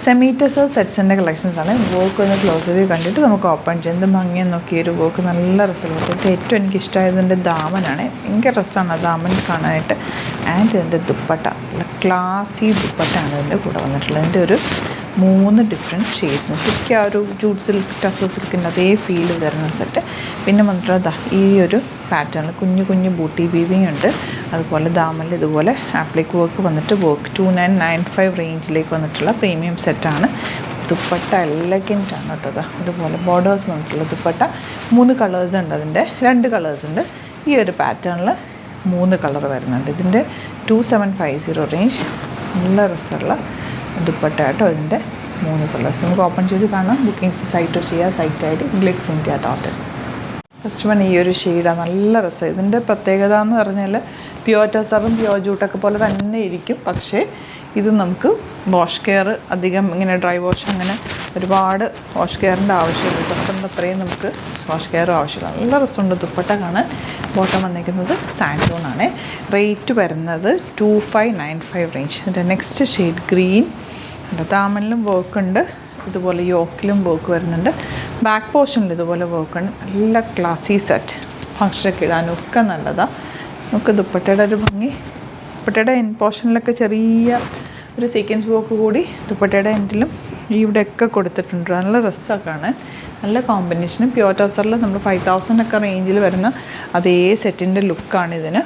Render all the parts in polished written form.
Semi tussar സെറ്റ്സിൻ്റെ കളക്ഷൻസാണ്. Work ഒന്ന് close view കണ്ടിട്ട് നമുക്ക് ഓപ്പൺ ചെയ്യാം. എന്ത് ഭംഗിയെന്ന് നോക്കിയ ഒരു വർക്ക്, നല്ല രസമുള്ള. ഇത് ഏറ്റവും എനിക്ക് ഇഷ്ടമായതിൻ്റെ ദാമനാണ്. ഭയങ്കര രസമാണ് ആ ദാമൻ കാണാനായിട്ട്. ആൻഡ് ഇതിൻ്റെ ദുപ്പട്ട, നല്ല ക്ലാസി ദുപ്പട്ടയാണ് ഇതിൻ്റെ കൂടെ വന്നിട്ടുള്ളത്. ഇതിൻ്റെ ഒരു 3 ഡിഫറെൻറ്റ് ഷെയ്ഡ്സിന് ശരിക്കും ആ ഒരു ജൂട്ട് സിൽക്ക്, ടസർ സിൽക്കിൻ്റെ അതേ ഫീൽ തരുന്ന സെറ്റ്. പിന്നെ വന്നിട്ടുള്ളത് ഈ ഒരു പാറ്റേണിൽ കുഞ്ഞു കുഞ്ഞു ബൂട്ടി വീവിങ് ഉണ്ട്. അതുപോലെ ദാമനിൽ ഇതുപോലെ ആപ്ലിക് വർക്ക് വന്നിട്ട് വർക്ക് 2995 റേഞ്ചിലേക്ക് വന്നിട്ടുള്ള പ്രീമിയം സെറ്റാണ്. ദുപ്പട്ട എലഗൻ്റ് ആണ് കേട്ടോ. അതുപോലെ ബോർഡേഴ്സ് വന്നിട്ടുള്ള ദുപ്പട്ട. 3 കളേഴ്സ് ഉണ്ട്, അതിൻ്റെ 2 കളേഴ്സ് ഉണ്ട്. ഈ ഒരു പാറ്റേണിൽ 3 കളർ വരുന്നുണ്ട്. ഇതിൻ്റെ 2750 റേഞ്ച്. നല്ല രസമുള്ള ദുപ്പട്ട കേട്ടോ. ഇതിൻ്റെ 3 കളേഴ്സ് നമുക്ക് ഓപ്പൺ ചെയ്ത് കാണാം. ബുക്കിംഗ്സ് സൈറ്റ് ചെയ്യുക. സൈറ്റ് ഐ ഡി ഗ്ലിക്സ് ഇന്ത്യ .in. ഫസ്റ്റ് വൺ ഈ ഒരു ഷെയ്ഡാണ്, നല്ല രസം. ഇതിൻ്റെ പ്രത്യേകത എന്ന് പറഞ്ഞാൽ പ്യുവർ ടസറും പ്യുവർ ജൂട്ടൊക്കെ പോലെ തന്നെ ഇരിക്കും. പക്ഷേ ഇത് നമുക്ക് വാഷ് കെയർ അധികം ഇങ്ങനെ ഡ്രൈ വാഷ് അങ്ങനെ ഒരുപാട് വാഷ് കെയറിൻ്റെ ആവശ്യമില്ല. ടസറിൻ്റെ അത്രയും നമുക്ക് വാഷ് കെയർ ആവശ്യമില്ല. നല്ല രസമുണ്ട് ദുപ്പട്ട കാണാൻ. ബോട്ടം വന്നിരിക്കുന്നത് സാൻഡോണാണ്. റേറ്റ് വരുന്നത് 2595 റേഞ്ച്. ഇതിൻ്റെ നെക്സ്റ്റ് ഷെയ്ഡ് ഗ്രീൻ. ദാമനിലും വർക്ക് ഉണ്ട്, ഇതുപോലെ യോക്കിലും വർക്ക് വരുന്നുണ്ട്. ബാക്ക് പോർഷനിൽ ഇതുപോലെ വർക്ക് ഉണ്ട്. നല്ല ക്ലാസി സെറ്റ്, ഫങ്ഷനൊക്കെ ഇടാനും ഒക്കെ നല്ലതാണ്. നമുക്ക് ദുപ്പട്ടയുടെ ഒരു ഭംഗി, ദുപ്പട്ടയുടെ എൻ പോർഷനിലൊക്കെ ചെറിയ ഒരു സീക്വൻസ് വർക്ക് കൂടി ദുപ്പട്ടയുടെ എൻഡിലും ഇവിടെയൊക്കെ കൊടുത്തിട്ടുണ്ട്. നല്ല രസമാണ് കാണാൻ, നല്ല കോമ്പിനേഷനും. പ്യുവർ ടസറിൽ നമ്മൾ 5000 ഒക്കെ റേഞ്ചിൽ വരുന്ന അതേ സെറ്റിൻ്റെ ലുക്കാണ് ഇതിന്.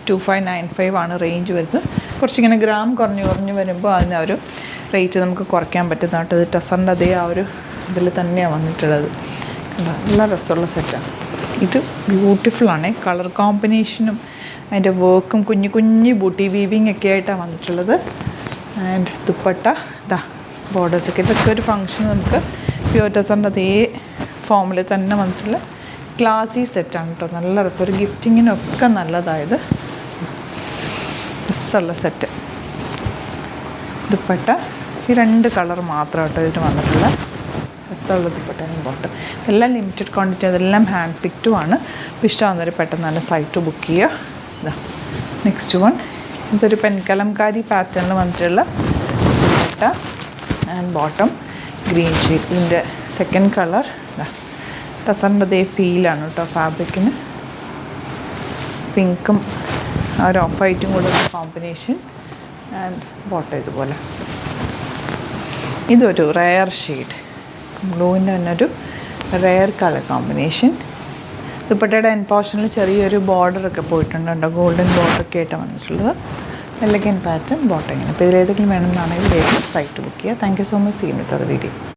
2595 ആണ് റേഞ്ച് വരുന്നത്. കുറച്ചിങ്ങനെ ഗ്രാം കുറഞ്ഞ് വരുമ്പോൾ അതിന് ഒരു റേറ്റ് നമുക്ക് കുറയ്ക്കാൻ പറ്റുന്നതായിട്ട്. ഇത് ടസറിൻ്റെ അതേ ആ ഒരു ഇതിൽ തന്നെയാണ് വന്നിട്ടുള്ളത്. നല്ല രസമുള്ള സെറ്റാണ് ഇത്. ബ്യൂട്ടിഫുള്ളാണ്. കളർ കോമ്പിനേഷനും അതിൻ്റെ വർക്കും കുഞ്ഞു കുഞ്ഞു ബൂട്ടി വീവിങ് ഒക്കെ ആയിട്ടാണ് വന്നിട്ടുള്ളത്. ആൻഡ് ദുപ്പട്ട ഇതാ ബോർഡേഴ്സൊക്കെ. ഇതൊക്കെ ഒരു ഫങ്ഷൻ നമുക്ക് പ്യുവർ ടസറിൻ്റെ അതേ ഫോമിൽ തന്നെ വന്നിട്ടുള്ള ക്ലാസി സെറ്റാണ് കേട്ടോ. നല്ല രസം, ഒരു ഗിഫ്റ്റിങ്ങിനൊക്കെ നല്ലതായത് രസമുള്ള സെറ്റ്. ദുപ്പട്ട ഈ 2 കളർ മാത്രം കേട്ടോ ഇതിന് വന്നിട്ടുള്ള രസമുള്ള ദുപ്പട്ടയും ബോട്ടം. ഇതെല്ലാം ലിമിറ്റഡ് ക്വാണ്ടിറ്റി, അതെല്ലാം ഹാൻഡ് പിക്റ്റുമാണ്. അപ്പോൾ ഇഷ്ടമാകുന്നവർ പെട്ടെന്ന് തന്നെ സൈറ്റ് ബുക്ക് ചെയ്യുക. ഇതാ നെക്സ്റ്റ് വൺ. ഇതൊരു പെൻകലംകാരി പാറ്റേണിൽ വന്നിട്ടുള്ള dupatta and bottom green shade. ഇതിൻ്റെ സെക്കൻഡ് കളർ ഇതാ ടസറിൻ്റെ അതേ ഫീലാണ് കേട്ടോ. ഫാബ്രിക്കിന് പിങ്കും ആ ഒരു ഓഫ് വൈറ്റും കൂടെ കോമ്പിനേഷൻ. ആൻഡ് ബോട്ടം ഇതുപോലെ. ഇതൊരു റെയർ ഷെയ്ഡ്, ബ്ലൂവിൻ്റെ തന്നെ ഒരു റെയർ കളർ കോമ്പിനേഷൻ. ദുപ്പട്ടയുടെ എൻ പോർഷനിൽ ചെറിയൊരു ബോർഡറൊക്കെ പോയിട്ടുണ്ടോ, ഗോൾഡൻ ബോർഡറൊക്കെ ആയിട്ടാണ് വന്നിട്ടുള്ളത്. എലഗൻ്റ് പാറ്റേൺ ബോട്ടം ഇങ്ങനെ. അപ്പോൾ ഇതിലേതെങ്കിലും വേണമെന്നാണെങ്കിൽ വേഗം സൈറ്റ് ബുക്ക് ചെയ്യുക. Thank you so much. See you with the video.